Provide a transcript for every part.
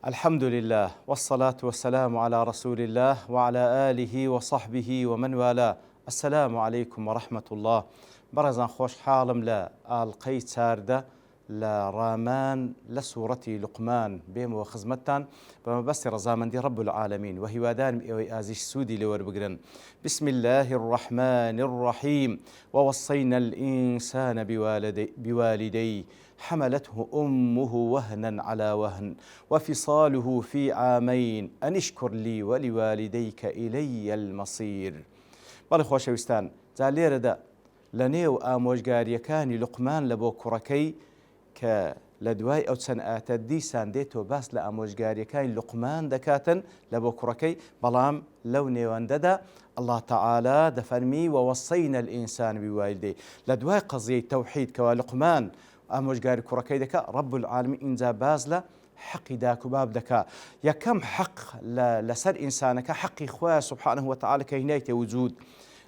الحمد لله والصلاة والسلام على رسول الله وعلى آله وصحبه ومن والاه. السلام عليكم ورحمة الله. برزان خوش حالم لا القي ساردة لا رامان لسورة لقمان بهم وخزمتان بما بس رزامن دي رب العالمين وهي وادان ازيش سودي لور بقرن. بسم الله الرحمن الرحيم. ووصينا الإنسان بوالديه حملته أمه وهنا على وهن وفصاله في عامين أن اشكر لي ولوالديك إلي المصير. بەڵێ خۆشەویستان، جا لێرەدا لە نێو ئامۆژگاریەکانی لوقمان لە بۆ کوڕەکەی کە لە دوای ئەو چەند ئاتە دیسان دێتەوە باس لە ئامۆژگاریەکانی لوقمان دەکاتن لە بۆ کوڕەکەی، بەڵام لەو نێوەندەدا الله تعالى دەفەرمی ووەصەینە الئینسان بوالدەیه. لە دوای قەزیەی تەوحید کەوا لوقمان ئامۆژگاری کوڕەکەی دەکا، رب العالمین ئینجا باز لە حقی داکوباب دەکا. یەکەم حق لەسەر ئینسانەکە حقی خوا سبحانه وتعالى کە هینایتە وجود.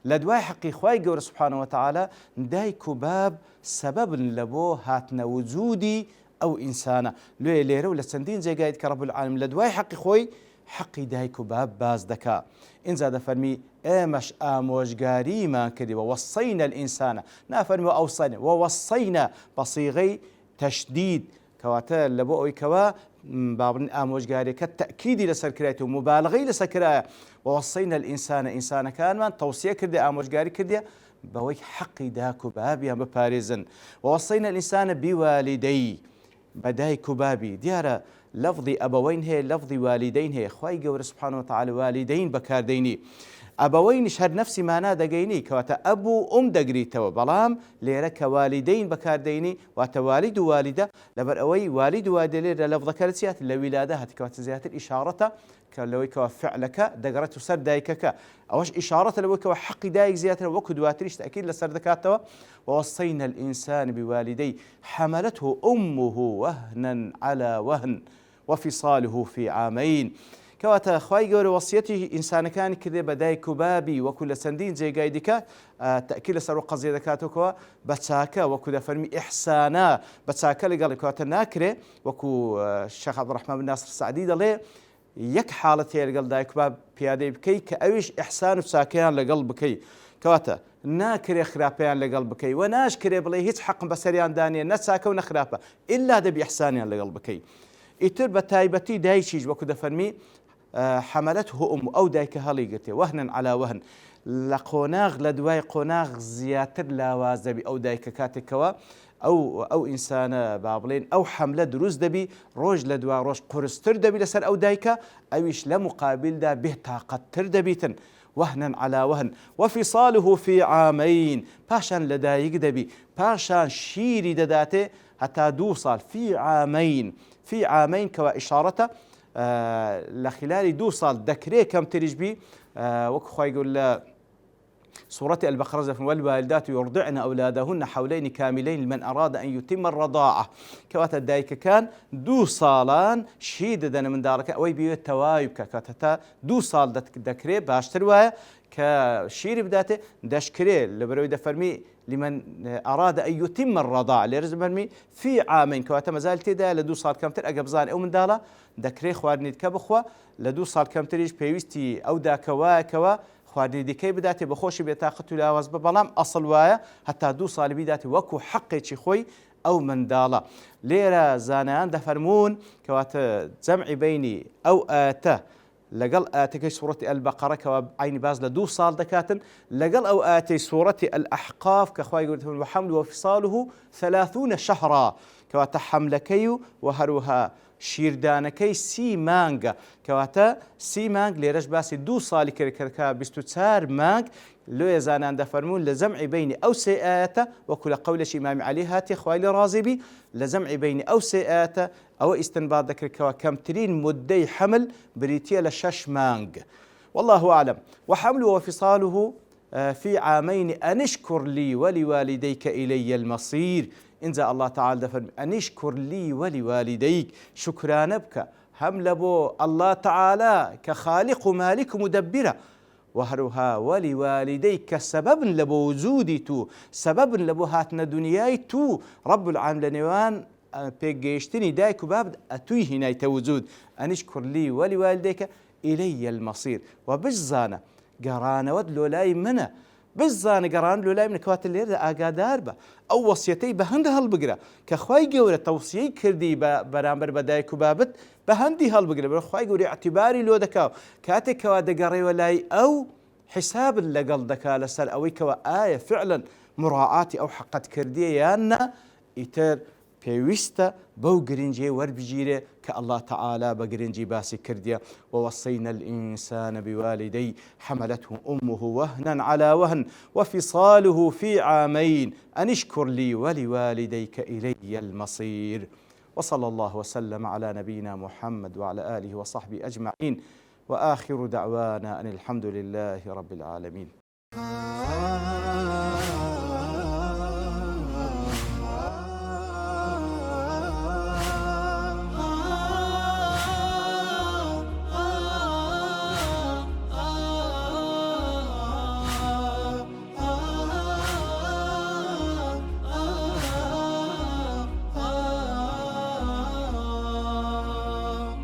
لە دوای حقی خوای گەورە سبحانه وتعالى دایک و باب سەبەبن لە بۆ هاتنە وجودی ئەو ئینسانە. لێرە و لە چەندین جێگایت کە رب العالمین لە دوای حقی خۆی حقی دایک و باب باز دەکا. ئینجا دەفەرمی ئێمەش ئامۆژگاریمان کردیوە وەصەینە الئینسانە، نافەرمیوە ئەوسەینە، وەوەصەینە بە سیغەی تەشدید کەواتە لە بۆ ئەوەی کەوا بابن ئامۆژگاریەکە تەکیدی لەسەر کرایەوە و مبالغەی لەسەر کرایە. وەوەصەینە الئینسانە، ئینسانەکانمان تەوسیە کردێ، ئامۆژگاری کردێ بەوەی حەقی داک و بابیان بپارێزن. وەوەصەینە الئینسانە بیوالدەیه، بە دایک و بابی. دیارە لەفظی ئەبەوەین هەیە، لەفظی والیدەین هەیە. خوای گەورە سبحانه وتعالى والیدەین بەکاردەینی. ئەبەوەینیش هەر نەفسی مانا دەگەینی کەواتە ئەب و ئوم دەگریتەوە، بەڵام لێرە کە والیدەین بەکاردەینی واتە والید و والیدە، لەبەر ئەوەی والید و والدە لێرە لەفظەکە لەچیات لە ویلادە هات کەواتە زیاتر ئیشارەتە کە لەوەی کەوا فعلەکە دەگەڕێت و سەر دایکەکە، ئەوەش ئیشارەتە لەوەی کەوا حەقی دایک زیاترە، وەکو دواتریش تەکید لەسەر دەکاتەوە. ووەصەینە الئینسان بوالدەیه حملته أمه وهنا على وهن وفصاله في عامين. کەواتە خوای گەورە وەسیەتی ئینسانەکانی کردێ بە دایک و بابی، وەکو لە چەندین جێگای دیکە تەکید لەسەر و قەزیە دەکاتەوە بە چاکە، وەکو دەفەرمی ئیحسانە بە چاکە لەگەڵی، کەواتە ناکرێ وەکو شێخ عەبدوڕەحمان بن ناسر سەعدی دەڵێ یەک حاڵەت هەیە لەگەڵ دایک و باب پیادەی بکەی کە ئەویش ئیحسان و چاکەیان لەگەڵ بکەی، کەواتە ناکرێ خراپەیان لەگەڵ بکەی و ناشکرێ بڵێ هیچ حەقم بەسەریان دانیە نە چاکە و نە خراپە، ئیلا دەبی ئیحسانیان لەگەڵ بکەی. ئیتر بە تایبەتی دایکیش وەکو دەفەرمی حملته أم ئەو دایکە هەڵی گرتێ وهنا على وهن، لە قۆناغ لە دوای قۆناغ زیاتر لاواز دەبی ئەو دایکە کاتێکەوە ئەو ئینسانە با بڵێن ئەو حەملە دروست دەبی، ڕۆژ لە دوای ڕۆژ قورستر دەبی لەسەر ئەو دایکە، ئەویش لە مقابلدا بێتاقەتتر دەبیتن. وهنا على وهن وفصاله في عامين، پاشان لە دایک دەبی، پاشان شیری دەداتێ هەتا 2 ساڵ. في عامين، في عامين کەوا ئیشارەتە لە خلالی 2 ساڵ دەکرێ کەمتریش بی، وەکو خوای گەورە لە سورة البقرة دەفەرمێ والوالدات يرضعن أولادهن حولين كاملين لمن أراد أن يتم الرضاعة. کەواتە دایکەکان 2 ساڵان شی دەدەنە منداڵەکە ئەوەی بێت تەواوی بکە، کەواتە تا 2 ساڵ دەکرێ باشتر وایە کە شیری بداتێ دەشکرێ، لەبەرەوەی دەفەرمی لمن أراد أن يتم الرضاعة، لێرە دەفەرمی في عامين، کەواتە مەزال تێدایە لە 2 ساڵ کەمتر ئەگە بزانێ ئەو منداڵە دەکرێ خواردنیت کە بخوا، لە 2 ساڵ کەمتریش پێویستی ئەو داکە وایەکەوە خواردنی دیکەی بداتێ بە خۆشی بێتاقەت و لاواز بە، بەڵام ئەسڵ وایە هەتا 2 ساڵی بیداتێ وەکو حەقێکی خۆی ئەو منداڵە. لێرە زانایان دەفەرمون کەواتە جەمعی بەینی ئەو ئاتە لەگەڵ ئاتەکەی سوورەتی ئەلبەقەرە کەوا عینی باز لە 2 ساڵ دەکاتن، لەگەڵ ئەو ئاتەی سوورەتی ئەلئەحقاف کە خوای گەورە دەفەرمێ وحمله وفصاله 30 شهرا، کەواتە حەملەکەی و هەروەها شیردانەکەی 30 مانگە، کەواتە 30 مانگ لێرەش باسی 2 ساڵی کردکە 24 مانگ. لێ زانان دەفەرمون لە جەمعی بەینی ئەو سێ ئاەتە وەکو لە قەولەشی ئیمامی عەلی هاتی خوای لێ ڕازی بی، لە جەمعی بەینی ئەو سێ ئاەتە ئەوە ئیستنباط دەکرێتەوە کەمترین مودەی حەمل بریتیە لە 6 مانگ. والله أعلم. وحمله وفصاله في عامين أن اشكر لي ولوالديك إلي المصير. إنزا الله تعالى دفرمي أن اشكر لي ولوالديك، شكرانە بکە هەم لە بۆ الله تعالى کە خالق و مالک و مدبرە، وهروها ولوالديك كسبب لبو وجودي تو، سبب لبو هاتنا دنياي تو. رب العالمين لنيوان پێگەیشتنی دایک و بابت ئەتووی هینایتە وجود ئەنیشکر لی وەلیوالدەیکە ئیلەیە المەسیر و بشزانە گەڕانەوەت لۆ لای منە بزانە گەڕان لۆ لای من کەواتە لێرە ئاگادار بە ئەو وەسیەتەی بە هەندە هەڵبگرە کە خوای گەورە تەوسیەی کردی بەرامبەر بە دایک و بابت بە هەندی هەڵبگرە بەرە خوای گەورەی ئەعتیباری لۆ دەکاو کاتێکەوە دەگەڕێەوە لای ئەو حسابت لەگەڵ دەکا لەسەر ئەوەی کەوە ئایا فعلا مڕاعاتی ئەو حەقت کردیە یان نە ئیتر پێویستە بەو گرنجێ وەربگیرێ کە الله تعالى بگرنجی باسی کردیە ووصينا الإنسان بوالديه حملته أمه وهنا على وهن وفصاله في عامين أن اشكر لي ولوالديك إلي المصير وصلى الله وسلم على نبينا محمد وعلى آله وصحبه أجمعين وآخر دعوانا أن الحمد لله رب العالمين.